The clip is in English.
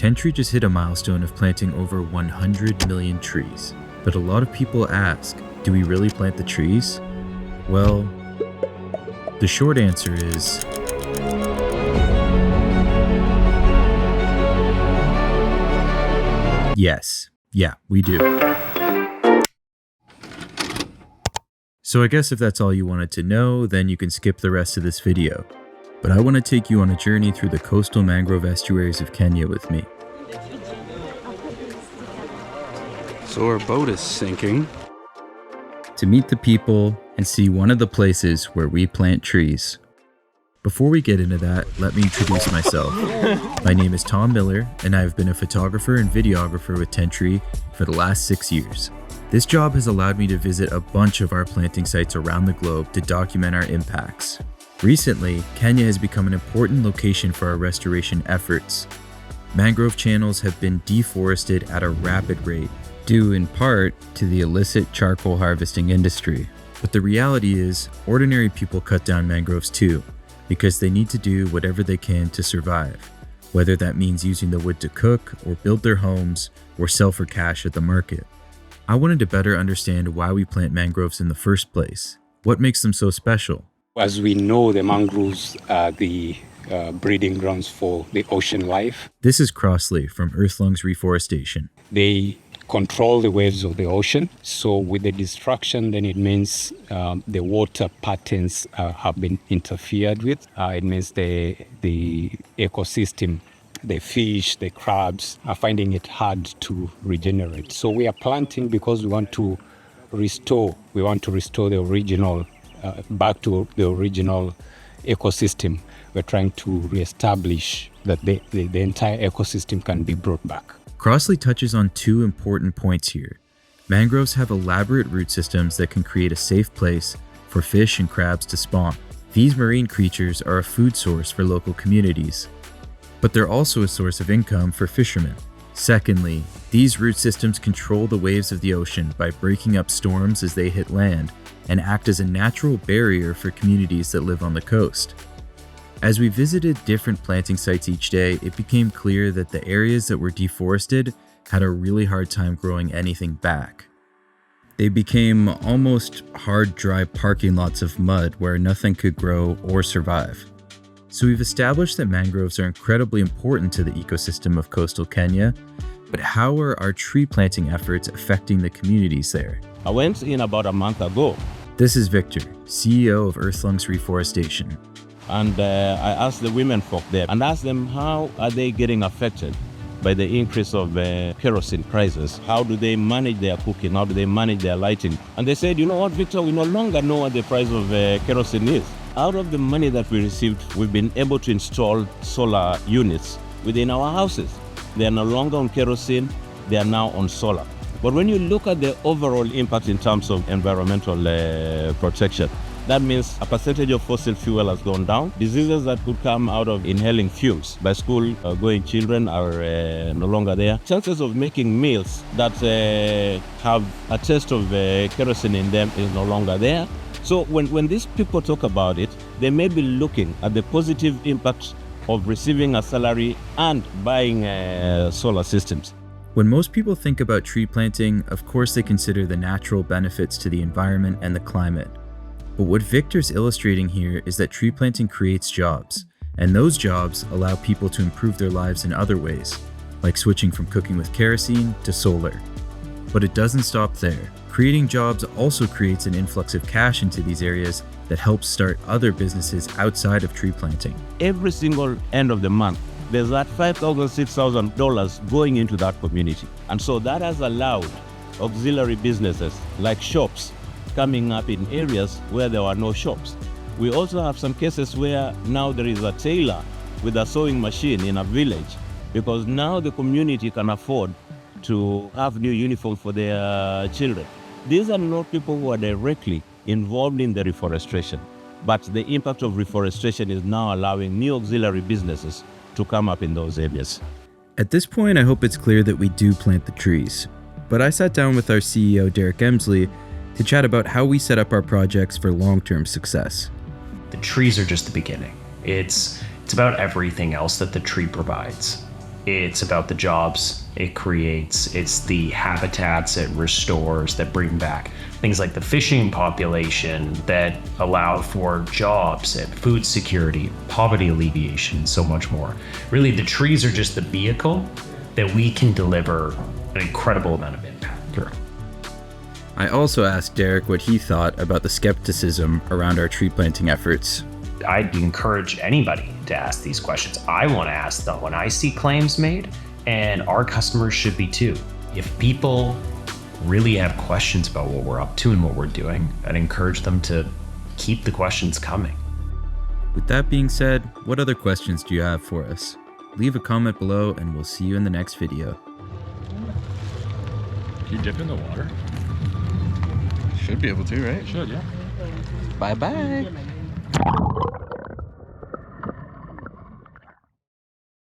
Tentree just hit a milestone of planting over 100 million trees. But a lot of people ask, do we really plant the trees? Well, the short answer is yes. Yeah, we do. So I guess if that's all you wanted to know, then you can skip the rest of this video. But I want to take you on a journey through the coastal mangrove estuaries of Kenya with me. So our boat is sinking. To meet the people and see one of the places where we plant trees. Before we get into that, let me introduce myself. My name is Tom Miller, and I've been a photographer and videographer with Tentree for the last 6 years. This job has allowed me to visit a bunch of our planting sites around the globe to document our impacts. Recently, Kenya has become an important location for our restoration efforts. Mangrove channels have been deforested at a rapid rate, due in part to the illicit charcoal harvesting industry. But the reality is, ordinary people cut down mangroves too, because they need to do whatever they can to survive, whether that means using the wood to cook or build their homes or sell for cash at the market. I wanted to better understand why we plant mangroves in the first place. What makes them so special? As we know, the mangroves are the breeding grounds for the ocean life. This is Crossley from Earthlungs Reforestation. They control the waves of the ocean. So with the destruction, then it means the water patterns have been interfered with. It means the ecosystem, the fish, the crabs are finding it hard to regenerate. So we are planting because we want to restore the original, back to the original ecosystem. We're trying to reestablish that the entire ecosystem can be brought back. Crossley touches on two important points here. Mangroves have elaborate root systems that can create a safe place for fish and crabs to spawn. These marine creatures are a food source for local communities, but they're also a source of income for fishermen. Secondly, these root systems control the waves of the ocean by breaking up storms as they hit land and act as a natural barrier for communities that live on the coast. As we visited different planting sites each day, it became clear that the areas that were deforested had a really hard time growing anything back. They became almost hard, dry parking lots of mud where nothing could grow or survive. So we've established that mangroves are incredibly important to the ecosystem of coastal Kenya, but how are our tree planting efforts affecting the communities there? I went in about a month ago. This is Victor, CEO of Earthlungs Reforestation. And I asked the women folk there and asked them how are they getting affected by the increase of kerosene prices. How do they manage their cooking? How do they manage their lighting? And they said, you know what, Victor, we no longer know what the price of kerosene is. Out of the money that we received, we've been able to install solar units within our houses. They are no longer on kerosene, they are now on solar. But when you look at the overall impact in terms of environmental protection, that means a percentage of fossil fuel has gone down. Diseases that could come out of inhaling fumes by school-going children are no longer there. Chances of making meals that have a taste of kerosene in them is no longer there. So when these people talk about it, they may be looking at the positive impact of receiving a salary and buying solar systems. When most people think about tree planting, of course they consider the natural benefits to the environment and the climate. But what Victor's illustrating here is that tree planting creates jobs, and those jobs allow people to improve their lives in other ways, like switching from cooking with kerosene to solar. But it doesn't stop there. Creating jobs also creates an influx of cash into these areas that helps start other businesses outside of tree planting. Every single end of the month, there's that $5,000, $6,000 going into that community. And so that has allowed auxiliary businesses like shops coming up in areas where there were no shops. We also have some cases where now there is a tailor with a sewing machine in a village because now the community can afford to have new uniforms for their children. These are not people who are directly involved in the reforestation, but the impact of reforestation is now allowing new auxiliary businesses to come up in those areas. At this point, I hope it's clear that we do plant the trees. But I sat down with our CEO, Derek Emsley, to chat about how we set up our projects for long-term success. The trees are just the beginning. It's about everything else that the tree provides. It's about the jobs it creates. It's the habitats it restores that bring back things like the fishing population that allow for jobs and food security, poverty alleviation, and so much more. Really, the trees are just the vehicle that we can deliver an incredible amount of impact through. I also asked Derek what he thought about the skepticism around our tree planting efforts. I'd encourage anybody to ask these questions. I want to ask them when I see claims made, and our customers should be too. If people really have questions about what we're up to and what we're doing, I'd encourage them to keep the questions coming. With that being said, what other questions do you have for us? Leave a comment below and we'll see you in the next video. Can you dip in the water? Should be able to, right? Should, yeah. Bye-bye.